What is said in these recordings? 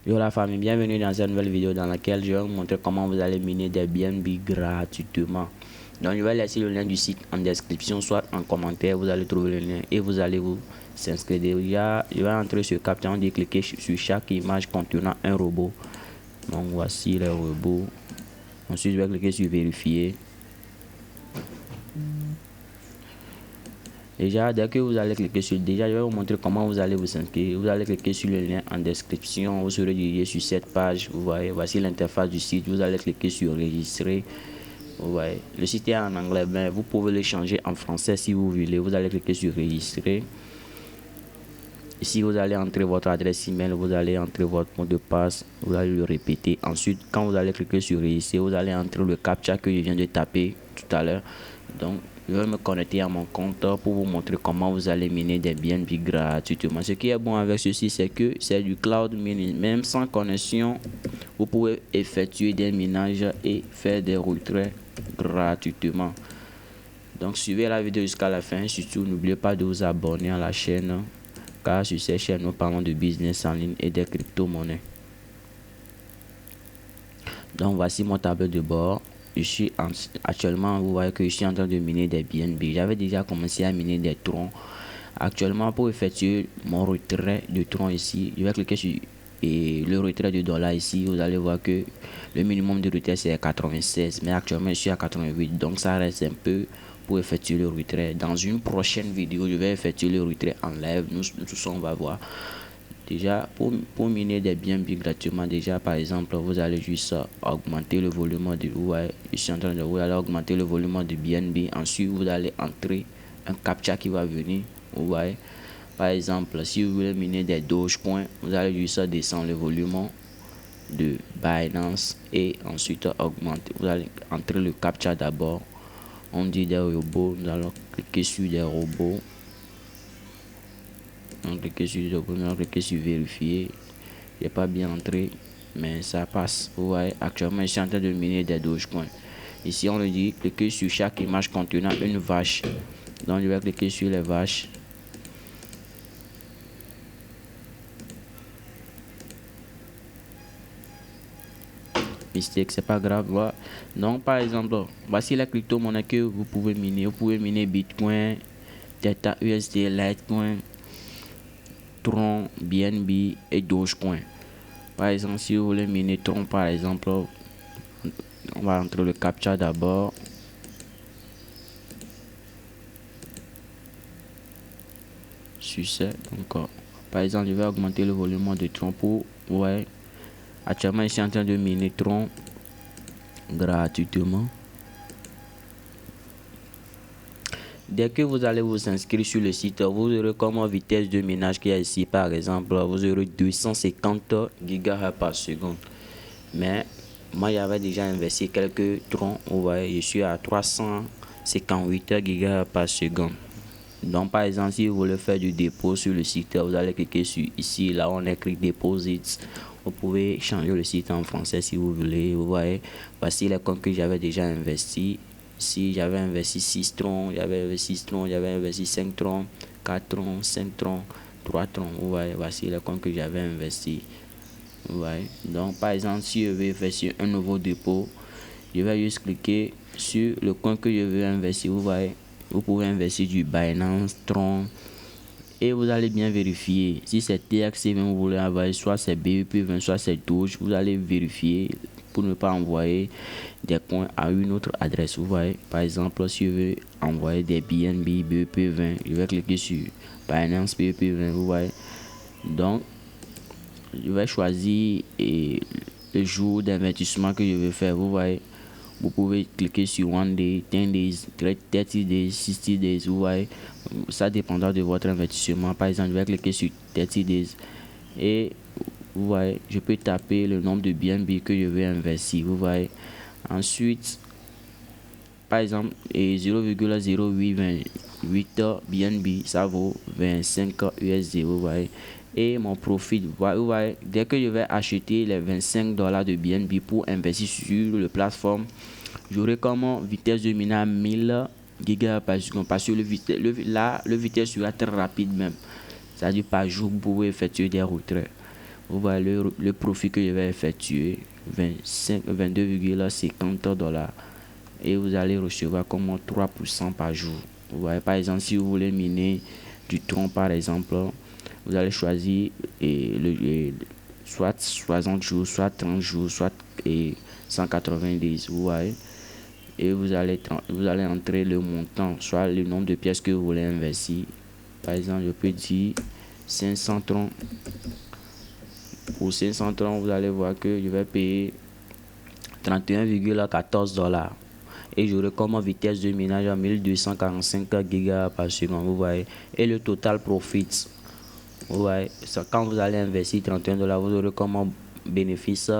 Yo la famille, bienvenue dans cette nouvelle vidéo dans laquelle je vais vous montrer comment vous allez miner des BNB gratuitement. Donc je vais laisser le lien du site en description, soit en commentaire, vous allez trouver le lien et vous allez vous s'inscrire. Déjà, je vais entrer sur Captcha, on dit cliquer sur chaque image contenant un robot. Donc voici le robot. Ensuite, je vais cliquer sur vérifier. Déjà, dès que vous allez cliquer sur je vais vous montrer comment vous allez vous inscrire. Vous allez cliquer sur le lien en description. Vous serez dirigé sur cette page. Vous voyez, voici l'interface du site. Vous allez cliquer sur enregistrer. Vous voyez, le site est en anglais, mais vous pouvez le changer en français si vous voulez. Vous allez cliquer sur enregistrer. Ici, vous allez entrer votre adresse email. Vous allez entrer votre mot de passe. Vous allez le répéter. Ensuite, quand vous allez cliquer sur enregistrer, vous allez entrer le captcha que je viens de taper tout à l'heure. Donc, je vais me connecter à mon compte pour vous montrer comment vous allez miner des BNB gratuitement. Ce qui est bon avec ceci, c'est que c'est du cloud mining. Même sans connexion, vous pouvez effectuer des minages et faire des retraits gratuitement. Donc, suivez la vidéo jusqu'à la fin. Surtout, n'oubliez pas de vous abonner à la chaîne, car sur cette chaîne, nous parlons de business en ligne et des crypto-monnaies. Donc, voici mon tableau de bord. Actuellement, vous voyez que je suis en train de miner des BNB. J'avais déjà commencé à miner des troncs. Actuellement, pour effectuer mon retrait de tronc ici, je vais cliquer sur le retrait de dollar ici. Vous allez voir que le minimum de retrait c'est 96, mais actuellement je suis à 88, donc ça reste un peu pour effectuer le retrait. Dans une prochaine vidéo, je vais effectuer le retrait en live. Nous tous on va voir. Déjà, pour miner des BNB gratuitement, déjà par exemple, vous allez juste augmenter le volume de vous allez augmenter le volume de BNB. Ensuite, vous allez entrer un captcha qui va venir. Vous voyez, par exemple, si vous voulez miner des Dogecoin, vous allez juste descendre le volume de Binance et ensuite augmenter. Vous allez entrer le captcha d'abord. On dit des robots, nous allons cliquer sur des robots. On clique sur vérifier. Il n'est pas bien entré, mais ça passe. Vous voyez, actuellement, je suis en train de miner des Dogecoin. Ici, on le dit, cliquez sur chaque image contenant une vache. Donc, je vais cliquer sur les vaches. Mistake, c'est pas grave. Voilà. Donc, par exemple, voici la crypto-monnaie que vous pouvez miner. Vous pouvez miner Bitcoin, Theta USD, Litecoin, Tron, BNB et Dogecoin. Par exemple, si vous voulez miner Tron, par exemple, on va entrer le captcha d'abord. Succès. Donc, par exemple, je vais augmenter le volume de Tron pour. Ouais. Actuellement, je suis en train de miner Tron gratuitement. Dès que vous allez vous inscrire sur le site, vous aurez comme vitesse de minage qui est ici. Par exemple, vous aurez 250 GHz par seconde. Mais moi, j'avais déjà investi quelques troncs. Vous voyez, je suis à 358 GHz par seconde. Donc, par exemple, si vous voulez faire du dépôt sur le site, vous allez cliquer sur ici. Là, on écrit Deposits. Vous pouvez changer le site en français si vous voulez. Vous voyez, voici les comptes que j'avais déjà investi. Si j'avais investi 6 troncs, j'avais investi 5 troncs, 4 troncs, 5 troncs, 3 troncs. Vous voyez, voici les comptes que j'avais investi. Vous voyez. Donc, par exemple, si je veux faire sur un nouveau dépôt, je vais juste cliquer sur le compte que je veux investir. Vous voyez, vous pouvez investir du Binance, Tron. Et vous allez bien vérifier si c'est TXC20 vous voulez envoyer, soit c'est BEP20, soit c'est Doge. Vous allez vérifier pour ne pas envoyer des coins à une autre adresse. Vous voyez, par exemple, si je veux envoyer des BNB BEP20, je vais cliquer sur Binance BEP20. Vous voyez, donc je vais choisir le jour d'investissement que je veux faire. Vous voyez, vous pouvez cliquer sur 1 day, 10 days, 30 days, 60 days. Vous voyez, ça dépendra de votre investissement. Par exemple, je vais cliquer sur 30 days et vous voyez, je peux taper le nombre de BNB que je veux investir. Vous voyez, ensuite, par exemple, 0,0828 BNB, ça vaut 25 USD. Vous voyez, et mon profit, vous voyez, dès que je vais acheter les $25 de BNB pour investir sur la plateforme, j'aurai comme vitesse de minage 1000 GHz par seconde, parce que le vitesse sera très rapide même. C'est-à-dire par jour, vous pouvez effectuer des retraits. Vous voyez le profit que je vais effectuer, 22,50 $. Et vous allez recevoir comme 3% par jour. Vous voyez, par exemple, si vous voulez miner du tronc, par exemple, vous allez choisir soit 60 jours, soit 30 jours, soit 190. Vous voyez. Et vous allez entrer le montant, soit le nombre de pièces que vous voulez investir. Par exemple, je peux dire 500 troncs. Pour 500 troncs, vous allez voir que je vais payer 31,14 $. Et j'aurai comme vitesse de minage à 1245 gigas par seconde. Vous voyez. Et le total profit. Vous voyez. Quand vous allez investir 31 $, vous aurez comme bénéfice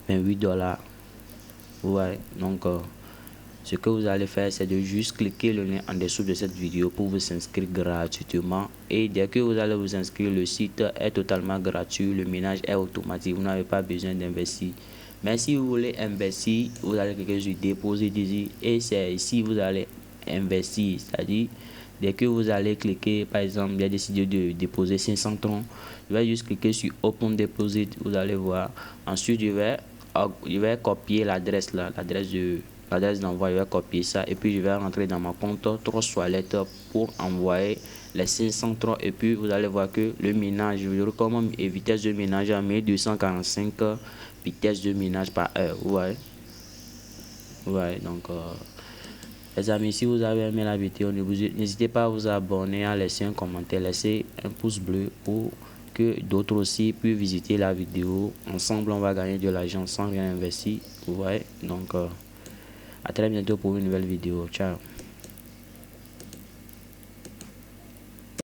28 $. Vous voyez. Donc, ce que vous allez faire, c'est de juste cliquer le lien en dessous de cette vidéo pour vous inscrire gratuitement. Et dès que vous allez vous inscrire, le site est totalement gratuit. Le minage est automatique. Vous n'avez pas besoin d'investir. Mais si vous voulez investir, vous allez cliquer sur déposer ici. Et c'est ici vous allez investir. C'est-à-dire, dès que vous allez cliquer, par exemple, j'ai décidé de déposer 500 troncs. Je vais juste cliquer sur Open Deposit. Vous allez voir. Ensuite, je vais copier l'adresse là, l'adresse d'envoi. Je vais copier ça et puis je vais rentrer dans ma compte Trust Wallet pour envoyer les 500 troncs. Et puis vous allez voir que le minage, je recommande une vitesse de minage à 1245 vitesse de minage par heure. Vous voyez. Donc les amis, si vous avez aimé la vidéo, n'hésitez pas à vous abonner, à laisser un commentaire, laisser un pouce bleu pour que d'autres aussi puissent visiter la vidéo. Ensemble, on va gagner de l'argent sans rien investir. Vous voyez. Donc à très bientôt pour une nouvelle vidéo. Ciao.